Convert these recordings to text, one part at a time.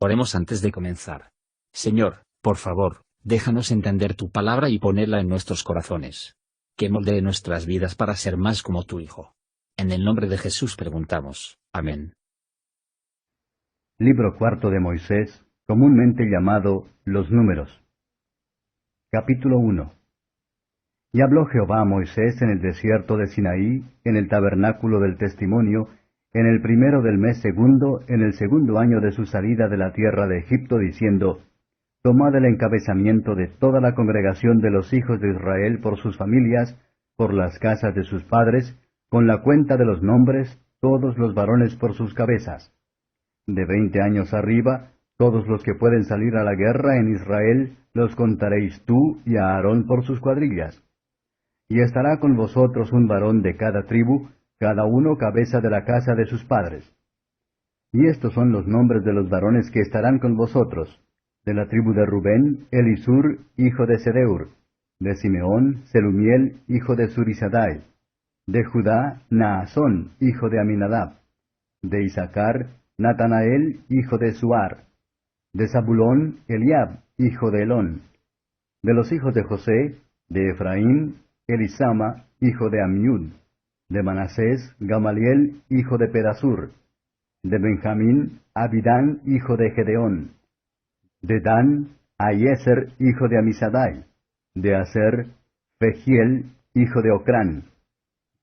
Oremos antes de comenzar. Señor, por favor, déjanos entender tu palabra y ponerla en nuestros corazones. Que moldee nuestras vidas para ser más como tu Hijo. En el nombre de Jesús preguntamos. Amén. Libro cuarto de Moisés, comúnmente llamado Los Números. Capítulo 1. Y habló Jehová a Moisés en el desierto de Sinaí, en el tabernáculo del testimonio, en el primero del mes segundo, en el segundo año de su salida de la tierra de Egipto, diciendo: Tomad el encabezamiento de toda la congregación de los hijos de Israel por sus familias, por las casas de sus padres, con la cuenta de los nombres, todos los varones por sus cabezas. De 20 años arriba, todos los que pueden salir a la guerra en Israel, los contaréis tú y a Aarón por sus cuadrillas. Y estará con vosotros un varón de cada tribu, cada uno cabeza de la casa de sus padres. Y estos son los nombres de los varones que estarán con vosotros: de la tribu de Rubén, Elisur, hijo de Sedeur; de Simeón, Selumiel, hijo de Zurisadai; de Judá, Naasón, hijo de Aminadab; de Isaacar, Natanael, hijo de Suar; de Zabulón, Eliab, hijo de Elón; de los hijos de José, de Efraín, Elisama, hijo de Amiud; de Manasés, Gamaliel, hijo de Pedasur; de Benjamín, Abidán, hijo de Gedeón; de Dan, Ahiezer, hijo de Amisadai; de Aser, Fegiel, hijo de Ocrán;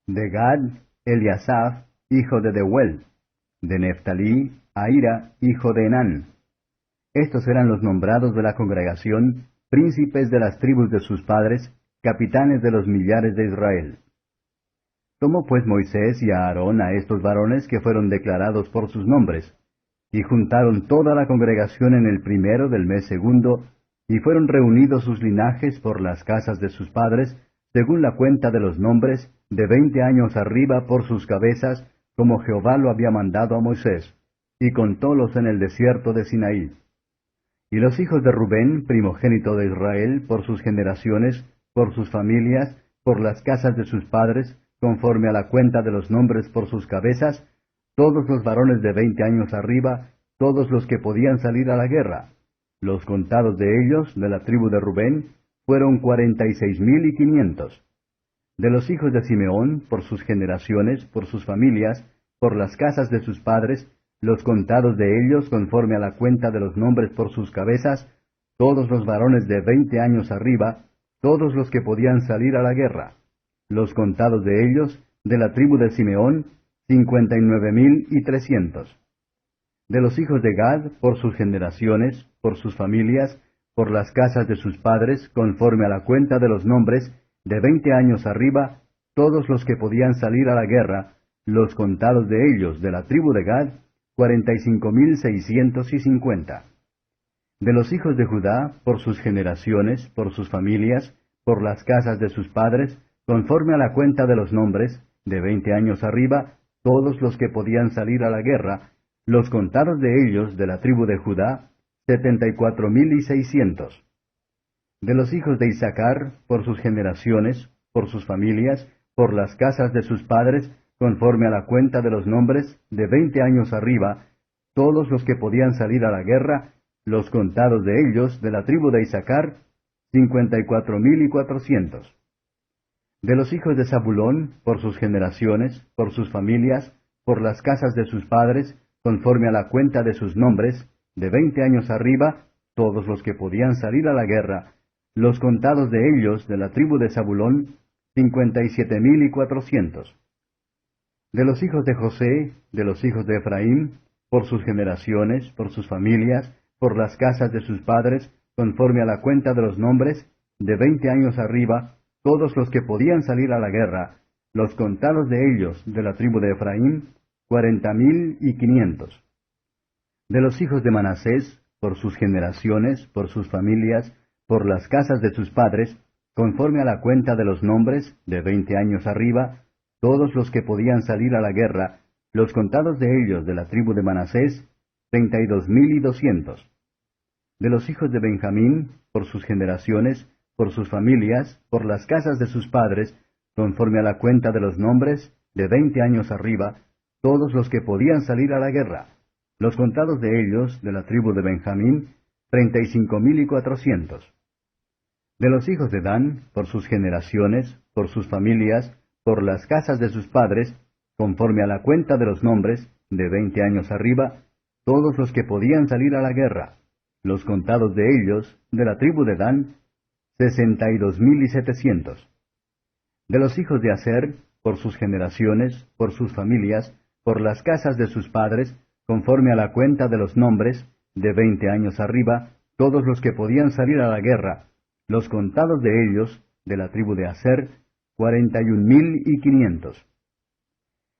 de Gad, Eliasaf, hijo de Deuel; de Neftalí, Ahira, hijo de Enán. Estos eran los nombrados de la congregación, príncipes de las tribus de sus padres, capitanes de los millares de Israel. Tomó pues Moisés y Aarón a estos varones que fueron declarados por sus nombres, y juntaron toda la congregación en el primero del mes segundo, y fueron reunidos sus linajes por las casas de sus padres, según la cuenta de los nombres, de 20 años arriba por sus cabezas, como Jehová lo había mandado a Moisés, y contólos en el desierto de Sinaí. Y los hijos de Rubén, primogénito de Israel, por sus generaciones, por sus familias, por las casas de sus padres, conforme a la cuenta de los nombres por sus cabezas, todos los varones de 20 años arriba, todos los que podían salir a la guerra. Los contados de ellos, de la tribu de Rubén, fueron 46,500. De los hijos de Simeón, por sus generaciones, por sus familias, por las casas de sus padres, los contados de ellos, conforme a la cuenta de los nombres por sus cabezas, todos los varones de 20 años arriba, todos los que podían salir a la guerra. Los contados de ellos, de la tribu de Simeón, 59,300. De los hijos de Gad, por sus generaciones, por sus familias, por las casas de sus padres, conforme a la cuenta de los nombres, de 20 años arriba, todos los que podían salir a la guerra, los contados de ellos, de la tribu de Gad, 45,650. De los hijos de Judá, por sus generaciones, por sus familias, por las casas de sus padres, conforme a la cuenta de los nombres, de 20 años arriba, todos los que podían salir a la guerra, los contados de ellos, de la tribu de Judá, 74,600. De los hijos de Isaacar, por sus generaciones, por sus familias, por las casas de sus padres, conforme a la cuenta de los nombres, de 20 años arriba, todos los que podían salir a la guerra, los contados de ellos, de la tribu de Isaacar, 54,400. De los hijos de Zabulón, por sus generaciones, por sus familias, por las casas de sus padres, conforme a la cuenta de sus nombres, de 20 años arriba, todos los que podían salir a la guerra, los contados de ellos, de la tribu de Zabulón, 57,400. De los hijos de José, de los hijos de Efraín, por sus generaciones, por sus familias, por las casas de sus padres, conforme a la cuenta de los nombres, de 20 años arriba, todos los que podían salir a la guerra, los contados de ellos, de la tribu de Efraín, 40,500. De los hijos de Manasés, por sus generaciones, por sus familias, por las casas de sus padres, conforme a la cuenta de los nombres, de 20 años arriba, todos los que podían salir a la guerra, los contados de ellos, de la tribu de Manasés, 32,200. De los hijos de Benjamín, por sus generaciones, por sus familias, por las casas de sus padres, conforme a la cuenta de los nombres, de 20 años arriba, todos los que podían salir a la guerra, Los contados de ellos, de la tribu de Benjamín, 35,400. De los hijos de Dan, por sus generaciones, por sus familias, por las casas de sus padres, conforme a la cuenta de los nombres, de 20 años arriba, todos los que podían salir a la guerra. Los contados de ellos, de la tribu de Dan, 62,700. De los hijos de Aser, por sus generaciones, por sus familias, por las casas de sus padres, conforme a la cuenta de los nombres, de 20 años arriba, todos los que podían salir a la guerra. Los contados de ellos, de la tribu de Aser, 41,500.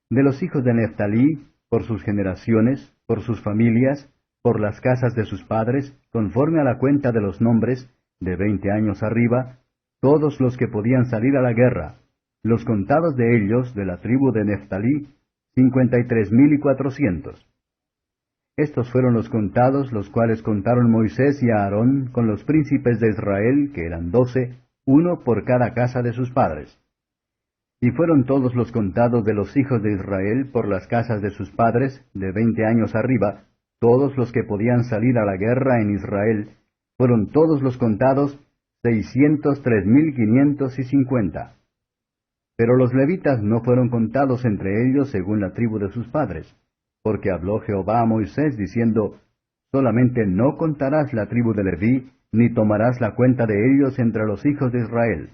De los hijos de Neftalí, por sus generaciones, por sus familias, por las casas de sus padres, conforme a la cuenta de los nombres, de 20 años arriba, todos los que podían salir a la guerra. Los contados de ellos, de la tribu de Neftalí, 53,400. Estos fueron los contados, los cuales contaron Moisés y Aarón con los príncipes de Israel, que eran 12, uno por cada casa de sus padres. Y fueron todos los contados de los hijos de Israel por las casas de sus padres, de 20 años arriba, todos los que podían salir a la guerra en Israel, fueron todos los contados 603,550. Pero los levitas no fueron contados entre ellos según la tribu de sus padres, porque habló Jehová a Moisés diciendo, solamente no contarás la tribu de Leví, ni tomarás la cuenta de ellos entre los hijos de Israel.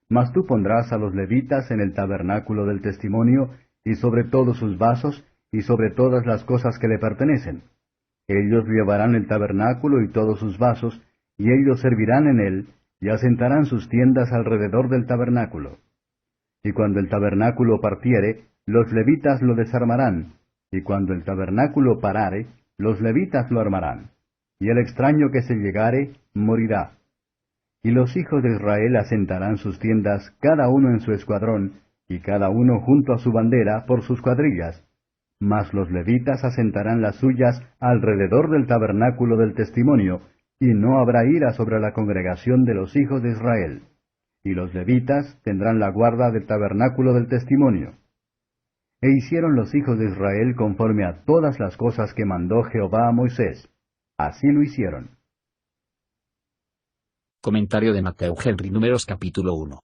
Mas tú pondrás a los levitas en el tabernáculo del testimonio, y sobre todos sus vasos, y sobre todas las cosas que le pertenecen. Ellos llevarán el tabernáculo y todos sus vasos, y ellos servirán en él, y asentarán sus tiendas alrededor del tabernáculo. Y cuando el tabernáculo partiere, los levitas lo desarmarán, y cuando el tabernáculo parare, los levitas lo armarán. Y el extraño que se llegare, morirá. Y los hijos de Israel asentarán sus tiendas cada uno en su escuadrón, y cada uno junto a su bandera por sus cuadrillas. Mas los levitas asentarán las suyas alrededor del tabernáculo del testimonio, y no habrá ira sobre la congregación de los hijos de Israel. Y los levitas tendrán la guarda del tabernáculo del testimonio. E hicieron los hijos de Israel conforme a todas las cosas que mandó Jehová a Moisés. Así lo hicieron. Comentario de Matthew Henry. Números capítulo 1.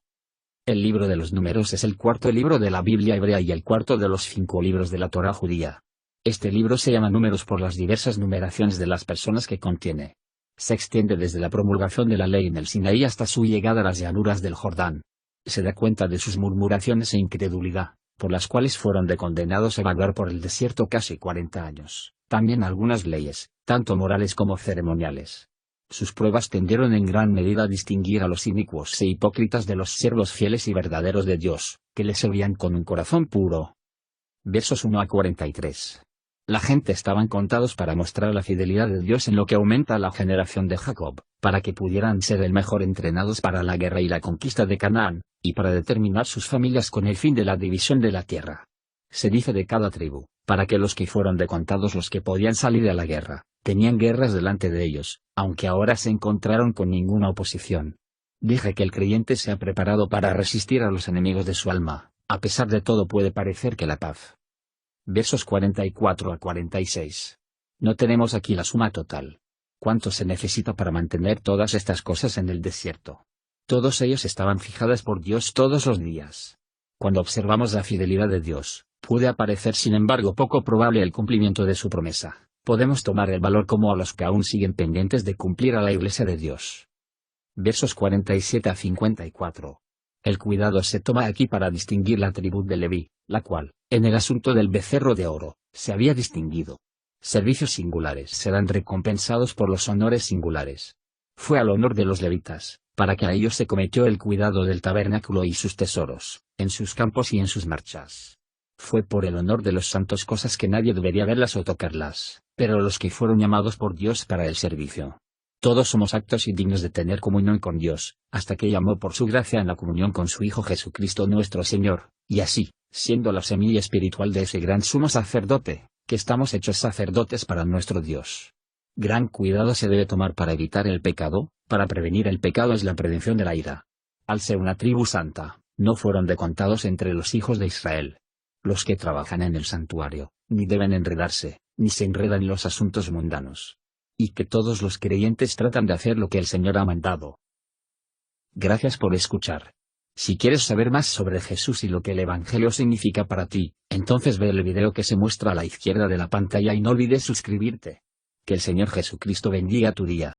El libro de los Números es el cuarto libro de la Biblia hebrea y el cuarto de los 5 libros de la Torá judía. Este libro se llama Números por las diversas numeraciones de las personas que contiene. Se extiende desde la promulgación de la ley en el Sinaí hasta su llegada a las llanuras del Jordán. Se da cuenta de sus murmuraciones e incredulidad, por las cuales fueron condenados a vagar por el desierto casi 40 años. También algunas leyes, tanto morales como ceremoniales. Sus pruebas tendieron en gran medida a distinguir a los inicuos e hipócritas de los siervos fieles y verdaderos de Dios, que le servían con un corazón puro. Versos 1 a 43. La gente estaban contados para mostrar la fidelidad de Dios en lo que aumenta la generación de Jacob, para que pudieran ser el mejor entrenados para la guerra y la conquista de Canaán, y para determinar sus familias con el fin de la división de la tierra. Se dice de cada tribu, para que los que fueron contados los que podían salir a la guerra, tenían guerras delante de ellos, aunque ahora se encontraron con ninguna oposición. Dije que el creyente se ha preparado para resistir a los enemigos de su alma, a pesar de todo puede parecer que la paz. Versos 44 a 46. No tenemos aquí la suma total. ¿Cuánto se necesita para mantener todas estas cosas en el desierto? Todos ellos estaban fijadas por Dios todos los días. Cuando observamos la fidelidad de Dios, puede parecer sin embargo poco probable el cumplimiento de su promesa. Podemos tomar el valor como a los que aún siguen pendientes de cumplir a la Iglesia de Dios. Versos 47 a 54. El cuidado se toma aquí para distinguir la tribu de Leví, la cual, en el asunto del becerro de oro, se había distinguido. Servicios singulares serán recompensados por los honores singulares. Fue al honor de los levitas, para que a ellos se cometió el cuidado del tabernáculo y sus tesoros, en sus campos y en sus marchas. Fue por el honor de los santos cosas que nadie debería verlas o tocarlas, pero los que fueron llamados por Dios para el servicio. Todos somos aptos y dignos de tener comunión con Dios, hasta que llamó por su gracia en la comunión con su Hijo Jesucristo nuestro Señor, y así, siendo la semilla espiritual de ese gran sumo sacerdote, que estamos hechos sacerdotes para nuestro Dios. Gran cuidado se debe tomar para evitar el pecado, para prevenir el pecado es la prevención de la ira. Al ser una tribu santa, no fueron contados entre los hijos de Israel. Los que trabajan en el santuario, ni deben enredarse, ni se enreda en los asuntos mundanos. Y que todos los creyentes tratan de hacer lo que el Señor ha mandado. Gracias por escuchar. Si quieres saber más sobre Jesús y lo que el Evangelio significa para ti, entonces ve el video que se muestra a la izquierda de la pantalla y no olvides suscribirte. Que el Señor Jesucristo bendiga tu día.